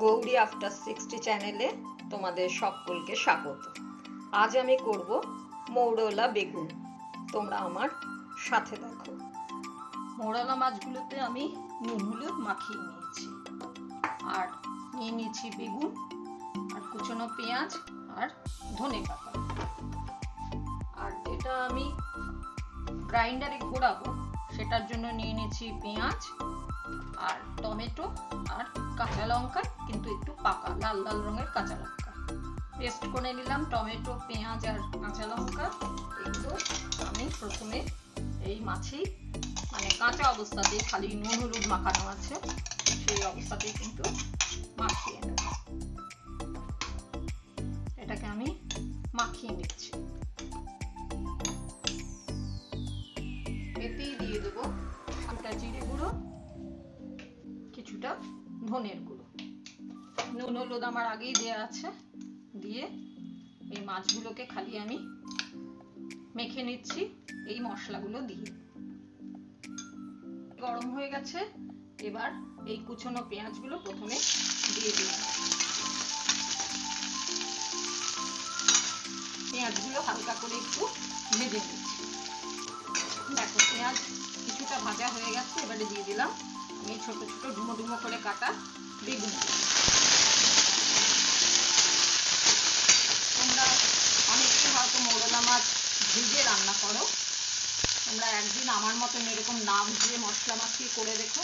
Gauri after 60 চ্যানেলে তোমাদের সকলকে স্বাগত। আজ আমি করব মৌরলা বেগুন। তোমরা আমার সাথে দেখো। মৌরলা মাছগুলোতে আমি নুন হলুদ মাখিয়ে নিয়েছি, আর নিয়ে নিয়েছি বেগুন আর কুচনো পেঁয়াজ আর ধনেপাতা। আর যেটা আমি গ্রাইন্ডারে ঘোরাবো সেটার জন্য নিয়ে নিয়েছি পেঁয়াজ আর টমেটো আর কাঁচা লঙ্কা, কিন্তু একটু পাকা লাল লাল রঙের কাঁচা লঙ্কা পেস্ট করে নিলাম। টমেটো, পেঁয়াজ আর কাঁচা লঙ্কা এগুলো আমি প্রথমে এই মাছেই মানে কাঁচা অবস্থাতেই, খালি নুন হলুদ মাখানো আছে সেই অবস্থাতেই কিন্তু মাখিয়ে নেব। এটাকে আমি মাখিয়ে নিচ্ছি। এতেই দিয়ে দেবো কিছুটা জিরে গুঁড়ো, কিছুটা ধনের গুঁড়ো। নুন হলুদ আমার আগেই দেওয়া আছে, দিয়ে এই মাছগুলোকে খালি আমি মেখে নিচ্ছি এই মশলাগুলো দিয়ে। গরম হয়ে গেছে, এবার এই কুচনো পেঁয়াজগুলো প্রথমে দিয়ে দিলাম। পেঁয়াজগুলো হালকা করে একটু ভেজে নিচ্ছি। দেখো পেঁয়াজ কিছুটা ভাজা হয়ে গেছে, এবারে দিয়ে দিলাম আমি ছোট ছোট ডুমো ডুমো করে কাটা বেগুন। তোমরা অনেকে হয়তো মৌরলা মাছ ভেজে রান্না করো, তোমরা একদিন আমার মতন এরকম না ভেজে মশলা মাখিয়ে করে দেখো,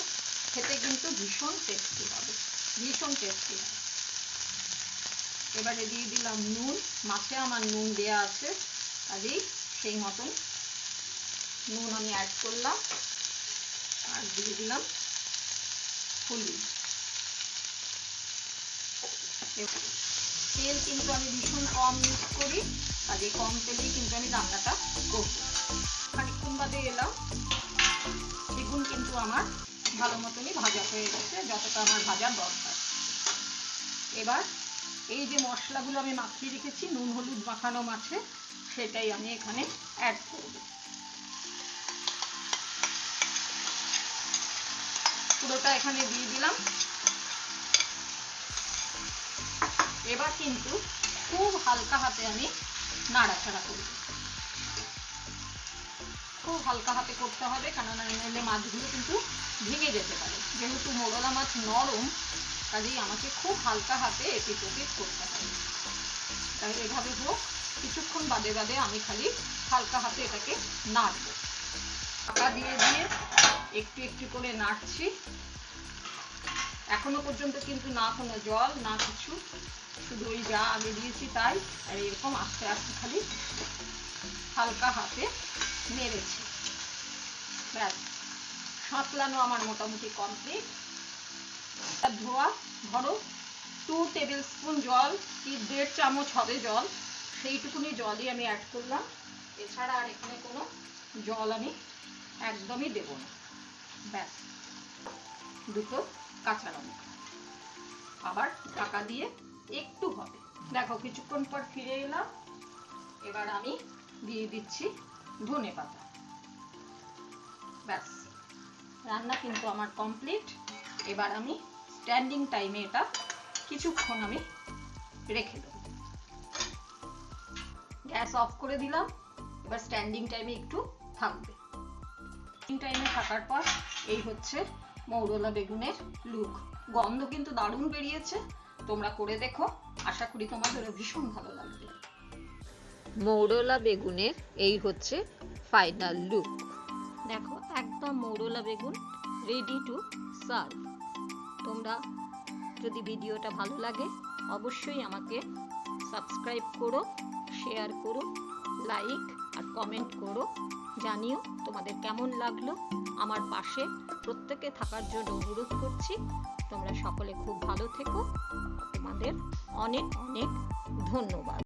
খেতে কিন্তু ভীষণ টেস্টি হবে, ভীষণ টেস্টি হবে। এবারে দিয়ে দিলাম নুন। মাছে আমার নুন দেয়া আছে, কাজেই সেই মতন নুন আমি অ্যাড করলাম। আর দিয়ে দিলাম হলুদ। তেল কিন্তু আমি ভীষণ কম ইউজ করি, কাজে কম তেলেই কিন্তু আমি রান্নাটা করব। খানিকক্ষণ বাদে এলাম, বেগুন কিন্তু আমার ভালো মতনই ভাজা হয়ে গেছে, যতটা আমার ভাজার দরকার। এবার এই যে মশলাগুলো আমি মাখিয়ে রেখেছি নুন হলুদ মাখানো মাছে, সেটাই আমি এখানে অ্যাড করব। পুরোটা এখানে দিয়ে দিলাম। এবার কিন্তু খুব হালকা হাতে আমি নাড়াচাড়া করব, খুব হালকা হাতে করতে হবে, কেননা নইলে মাছগুলো কিন্তু ভেঙে যেতে পারে। যেহেতু মৌরলা মাছ নরম, কাজেই আমাকে খুব হালকা হাতে এপিট ওপিট করতে হবে। তাই এভাবে হোক, কিছুক্ষণ বাদে বাদে আমি খালি হালকা হাতে এটাকে নাড়বো। ঢাকা দিয়ে দিয়ে একটু একটু করে নাড়ছি। এখনো পর্যন্ত কিন্তু না কোনো জল না কিছু, শুধু ওই যা আগে দিয়েছি তাই। আর এরকম আস্তে আস্তে খালি হালকা হাতে নেড়েছি। ব্যাস, সাঁতলানো আমার মোটামুটি কমপ্লিট। ধোয়া ধরো 2 টেবিল স্পুন জল কি 1.5 চামচ হবে জল, সেইটুকুনি জলই আমি অ্যাড করলাম। এছাড়া আর এখানে কোনো জল আমি একদমই দেব না। ব্যাস, দুটো কাঁচা লঙ্কা, আবার ঢাকা দিয়ে একটু হবে। দেখো কিছুক্ষণ পর ফিরে এলাম। এবার আমি দিয়ে দিচ্ছি ধনেপাতা। ব্যাস, রান্না কিন্তু আমার কমপ্লিট। এবার আমি স্ট্যান্ডিং টাইমে এটা কিছুক্ষণ আমি রেখে দেব। গ্যাস অফ করে দিলাম। এবার স্ট্যান্ডিং টাইমে একটু থাকবে। টাইমে থাকার পর এই হচ্ছে মৌরলা বেগুনের লুক। গন্ধ কিন্তু দারুণ বেরিয়েছে, তোমরা করে দেখো, আশা করি তোমাদের ভীষণ ভালো লাগবে। মৌরলা বেগুনের এই হচ্ছে ফাইনাল লুক। দেখো একদম মৌরলা বেগুন রেডি টু সার্ভ। তোমরা যদি ভিডিওটা ভালো লাগে অবশ্যই আমাকে সাবস্ক্রাইব করো, শেয়ার করো, লাইক আর কমেন্ট করো। জানিও তোমাদের কেমন লাগলো। আমার পাশে প্রত্যেকে থাকার জন্য অনুরোধ করছি। তোমরা সকলে খুব ভালো থেকো। তোমাদের অনেক অনেক ধন্যবাদ।